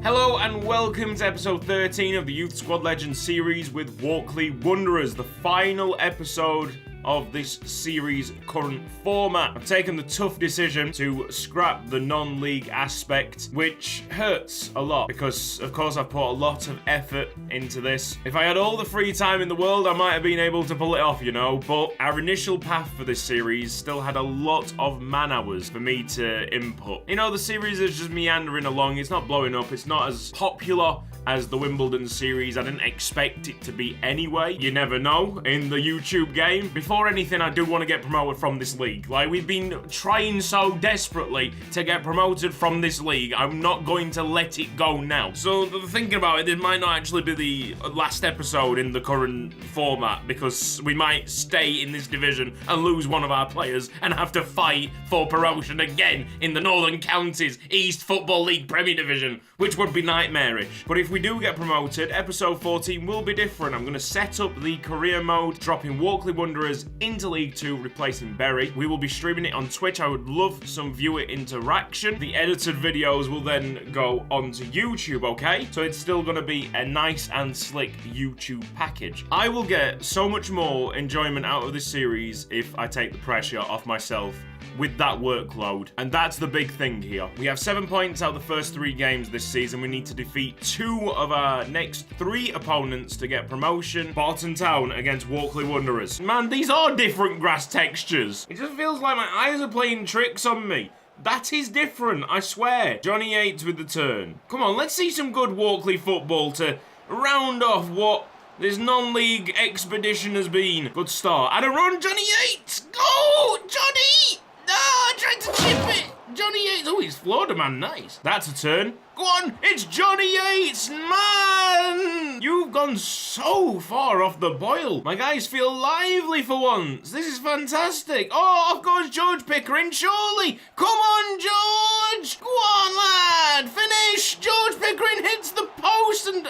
Hello and welcome to episode 13 of the Youth Squad Legends series with Walkley Wanderers, the final episode of this series' current format. I've taken the tough decision to scrap the non-league aspect, which hurts a lot because, of course, I've put a lot of effort into this. If I had all the free time in the world, I might have been able to pull it off, you know, but our initial path for this series still had a lot of man-hours for me to input. You know, the series is just meandering along, it's not blowing up, it's not as popular as the Wimbledon series. I didn't expect it to be anyway. You never know in the YouTube game. Before anything, I do want to get promoted from this league. Like, we've been trying so desperately to get promoted from this league. I'm not going to let it go now. So, thinking about it, this might not actually be the last episode in the current format because we might stay in this division and lose one of our players and have to fight for promotion again in the Northern Counties East Football League Premier Division, which would be nightmarish. But if we do get promoted, episode 14 will be different. I'm going to set up the career mode, dropping Walkley Wanderers into League 2, replacing Bury. We will be streaming it on Twitch. I would love some viewer interaction. The edited videos will then go onto YouTube, okay? So it's still going to be a nice and slick YouTube package. I will get so much more enjoyment out of this series if I take the pressure off myself with that workload, and that's the big thing here. We have 7 points out of the first 3 games this season. We need to defeat 2 of our next 3 opponents to get promotion. Barton Town against Walkley Wanderers. Man, these are different grass textures. It just feels like my eyes are playing tricks on me. That is different, I swear. Johnny Yates with the turn. Come on, let's see some good Walkley football to round off what this non-league expedition has been. Good start. And a run, Johnny Yates! Go, Johnny! No, I tried to chip it! Johnny Yates, oh, he's floored a man, nice. That's a turn. Go on, it's Johnny Yates, man! You've gone so far off the boil. My guys feel lively for once. This is fantastic. Oh, of course, George Pickering, surely. Come on, George! Go on, lad, finish! George Pickering hits the post and,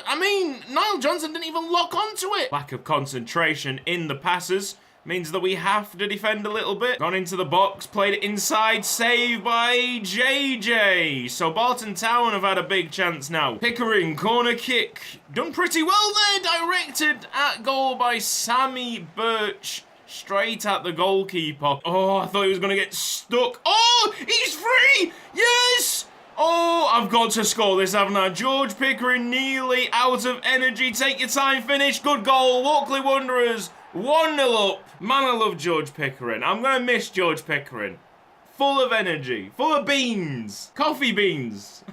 Niall Johnson didn't even lock onto it. Lack of concentration in the passes means that we have to defend a little bit. Gone into the box, played it inside, saved by JJ. So Barton Town have had a big chance now. Pickering, corner kick. Done pretty well there, directed at goal by Sammy Birch. Straight at the goalkeeper. Oh, I thought he was going to get stuck. Oh, he's free! Yes! Oh, I've got to score this, haven't I? George Pickering nearly out of energy. Take your time, finish. Good goal. Walkley Wanderers 1-0 up. Man, I love George Pickering. I'm going to miss George Pickering. Full of energy. Full of beans. Coffee beans.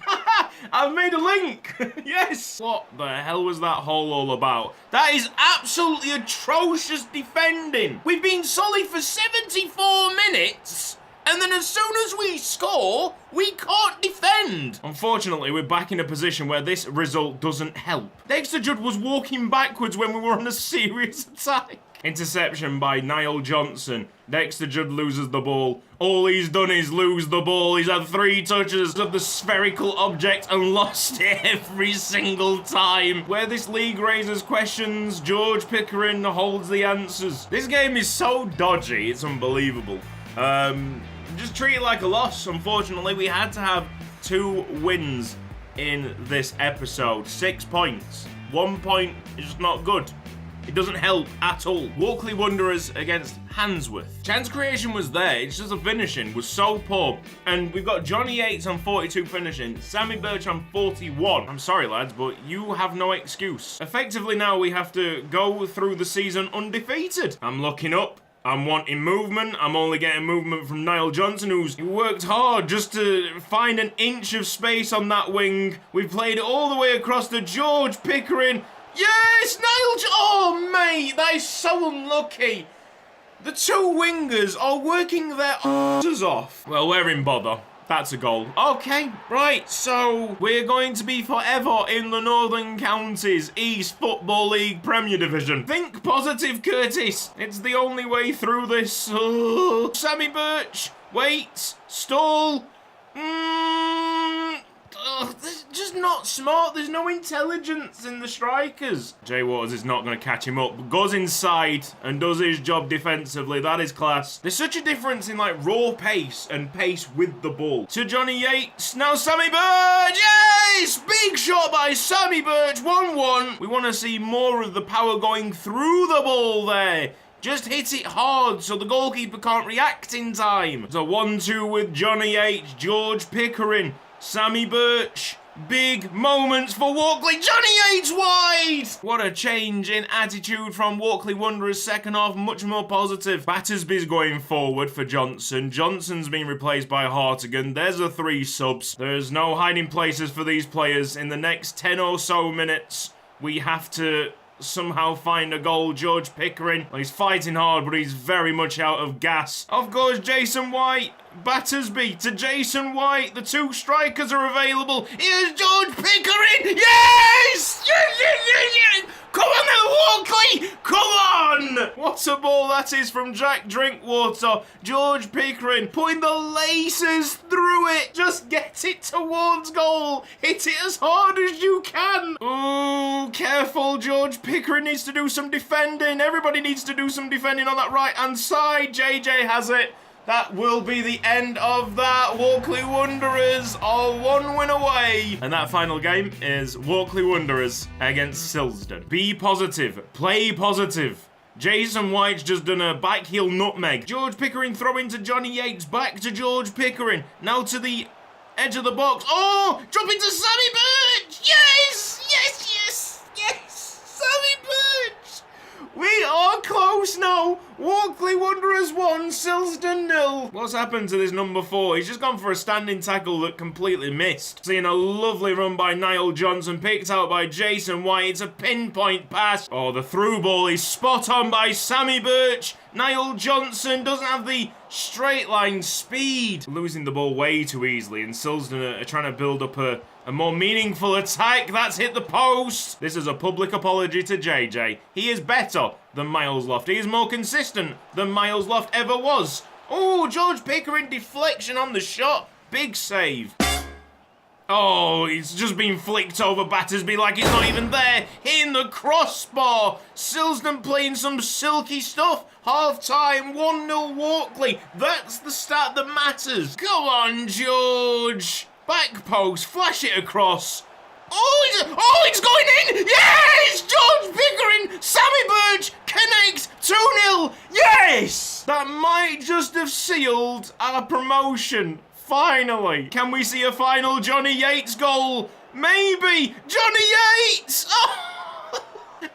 I've made a link. Yes. What the hell was that hole all about? That is absolutely atrocious defending. We've been solid for 74 minutes. And then as soon as we score, we can't defend. Unfortunately, we're back in a position where this result doesn't help. Dexter Judd was walking backwards when we were on a serious attack. Interception by Niall Johnson. Dexter Judd loses the ball. All he's done is lose the ball. He's had 3 touches of the spherical object and lost it every single time. Where this league raises questions, George Pickering holds the answers. This game is so dodgy, it's unbelievable. Just treat it like a loss. Unfortunately, we had to have 2 wins in this episode. 6 points. 1 point is just not good. It doesn't help at all. Walkley Wanderers against Handsworth. Chance creation was there, it's just the finishing was so poor. And we've got Johnny Yates on 42 finishing, Sammy Birch on 41. I'm sorry, lads, but you have no excuse. Effectively now we have to go through the season undefeated. I'm looking up. I'm wanting movement. I'm only getting movement from Niall Johnson, who's worked hard just to find an inch of space on that wing. We've played it all the way across to George Pickering. Yes, oh, mate, that is so unlucky. The 2 wingers are working their asses off. Well, we're in bother. That's a goal. Okay, right, so we're going to be forever in the Northern Counties East Football League Premier Division. Think positive, Curtis. It's the only way through this. Oh. Sammy Birch, wait, stall. This is just not smart. There's no intelligence in the strikers. Jay Waters is not going to catch him up, but goes inside and does his job defensively. That is class. There's such a difference in like raw pace and pace with the ball. To Johnny Yates. Now Sammy Bird. Yes! Big shot by Sammy Birch, 1-1. We want to see more of the power going through the ball there. Just hit it hard so the goalkeeper can't react in time. It's a 1-2 with Johnny H, George Pickering, Sammy Birch. Big moments for Walkley. Johnny H wide! What a change in attitude from Walkley Wanderers second half, much more positive. Battersby's going forward for Johnson. Johnson's been replaced by Hartigan. There's the 3 subs. There's no hiding places for these players. In the next 10 or so minutes, we have to somehow find a goal. George Pickering, well, he's fighting hard, but he's very much out of gas. Of course, Jason White. Battersby to Jason White. The 2 strikers are available. Here's George Pickering. Yes! Yes! Come on then, Walkley! Come on! What a ball that is from Jack Drinkwater. George Pickering putting the laces through it. Just get it towards goal. Hit it as hard as you can. Ooh, careful. George Pickering needs to do some defending. Everybody needs to do some defending on that right-hand side. JJ has it. That will be the end of that. Walkley Wanderers are 1 win away. And that final game is Walkley Wanderers against Silsden. Be positive. Play positive. Jason White's just done a back heel nutmeg. George Pickering throwing to Johnny Yates. Back to George Pickering. Now to the edge of the box. Oh! Drop it to Sammy Birch! Yes! Yes, yes, yes! Sammy Birch! We are close now. Walkley Wanderers 1, Silsden 0. What's happened to this number 4? He's just gone for a standing tackle that completely missed. Seeing a lovely run by Niall Johnson, picked out by Jason White. It's a pinpoint pass. Oh, the through ball is spot on by Sammy Birch. Niall Johnson doesn't have the straight line speed. Losing the ball way too easily, and Silsden are trying to build up a more meaningful attack. That's hit the post. This is a public apology to JJ. He is better than Miles Loft. He is more consistent than Miles Loft ever was. Oh, George Pickering deflection on the shot. Big save. Oh, it's just been flicked over Battersby like it's not even there. Hitting the crossbar. Silsden playing some silky stuff. Half-time, 1-0 Walkley. That's the stat that matters. Come on, George. Back post, flash it across. Oh, it's going in! Yes! George Pickering, Sammy Birch connects 2-0. Yes! That might just have sealed our promotion. Finally. Can we see a final Johnny Yates goal? Maybe! Johnny Yates!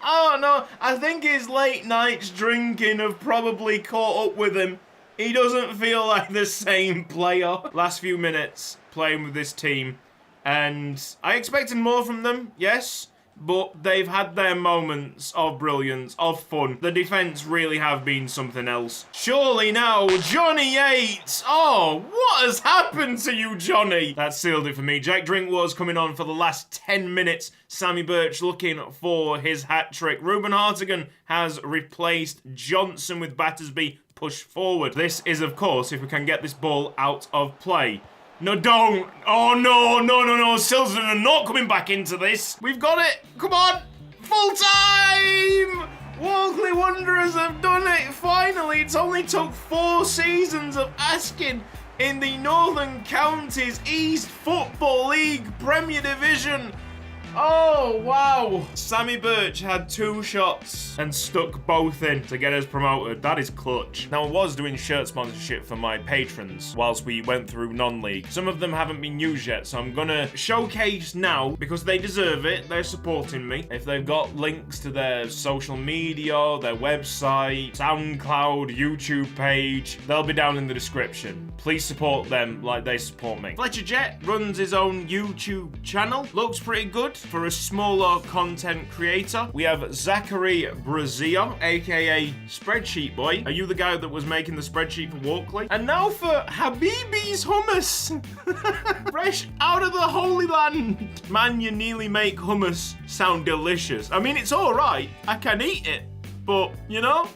Oh no, I think his late nights drinking have probably caught up with him. He doesn't feel like the same player. Last few minutes playing with this team, and I expected more from them, yes, but they've had their moments of brilliance, of fun. The defense really have been something else. Surely now, Johnny Yates. Oh, what has happened to you, Johnny? That sealed it for me. Jack Drinkwater's coming on for the last 10 minutes. Sammy Birch looking for his hat-trick. Ruben Hartigan has replaced Johnson with Battersby push forward. This is, of course, if we can get this ball out of play. No, don't. Oh, no. Silsden are not coming back into this. We've got it. Come on. Full time. Walkley Wanderers have done it. Finally, it's only took 4 seasons of asking in the Northern Counties East Football League Premier Division. Oh, wow. Sammy Birch had 2 shots and stuck both in to get us promoted. That is clutch. Now, I was doing shirt sponsorship for my patrons whilst we went through non-league. Some of them haven't been used yet, so I'm gonna showcase now because they deserve it. They're supporting me. If they've got links to their social media, their website, SoundCloud, YouTube page, they'll be down in the description. Please support them like they support me. Fletcher Jet runs his own YouTube channel. Looks pretty good for a smaller content creator. We have Zachary Brazier, aka Spreadsheet Boy. Are you the guy that was making the spreadsheet for Walkley? And now for Habibi's Hummus. Fresh out of the Holy Land. Man, you nearly make hummus sound delicious. I mean, it's alright. I can eat it. But, you know...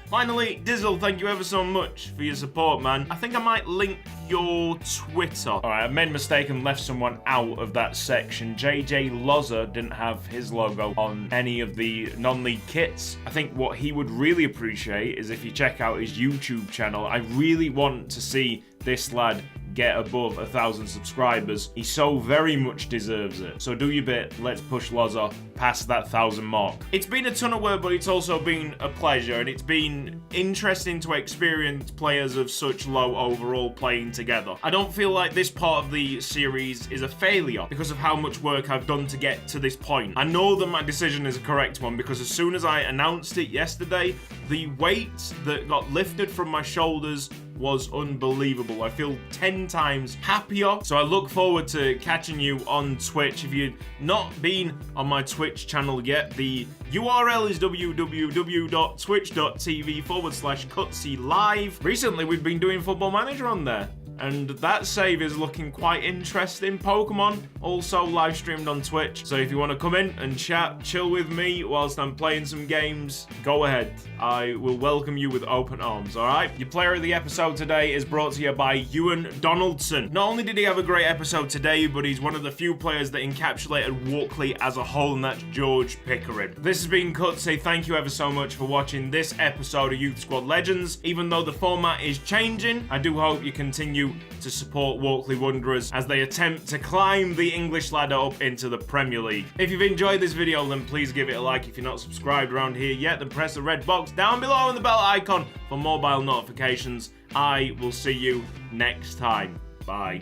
Finally, Dizzle, thank you ever so much for your support, man. I think I might link your Twitter. All right, I made a mistake and left someone out of that section. JJ Loza didn't have his logo on any of the non-league kits. I think what he would really appreciate is if you check out his YouTube channel. I really want to see this lad get above 1,000 subscribers. He so very much deserves it. So do your bit. Let's push Lozo past that 1,000 mark. It's been a ton of work, but it's also been a pleasure, and it's been interesting to experience players of such low overall playing together. I don't feel like this part of the series is a failure because of how much work I've done to get to this point. I know that my decision is a correct one because as soon as I announced it yesterday, the weight that got lifted from my shoulders was unbelievable. I feel 10 times happier. So I look forward to catching you on Twitch. If you've not been on my Twitch channel yet, the URL is www.twitch.tv/cutsy live. Recently, we've been doing Football Manager on there, and that save is looking quite interesting. Pokemon also live streamed on Twitch, so if you want to come in and chat, chill with me whilst I'm playing some games, go ahead. I will welcome you with open arms, alright? Your player of the episode today is brought to you by Ewan Donaldson. Not only did he have a great episode today, but he's one of the few players that encapsulated Walkley as a whole, and that's George Pickering. This has been Cutsy. Thank you ever so much for watching this episode of Youth Squad Legends. Even though the format is changing, I do hope you continue to support Walkley Wanderers as they attempt to climb the English ladder up into the Premier League. If you've enjoyed this video, then please give it a like. If you're not subscribed around here yet, then press the red box down below and the bell icon for mobile notifications. I will see you next time. Bye.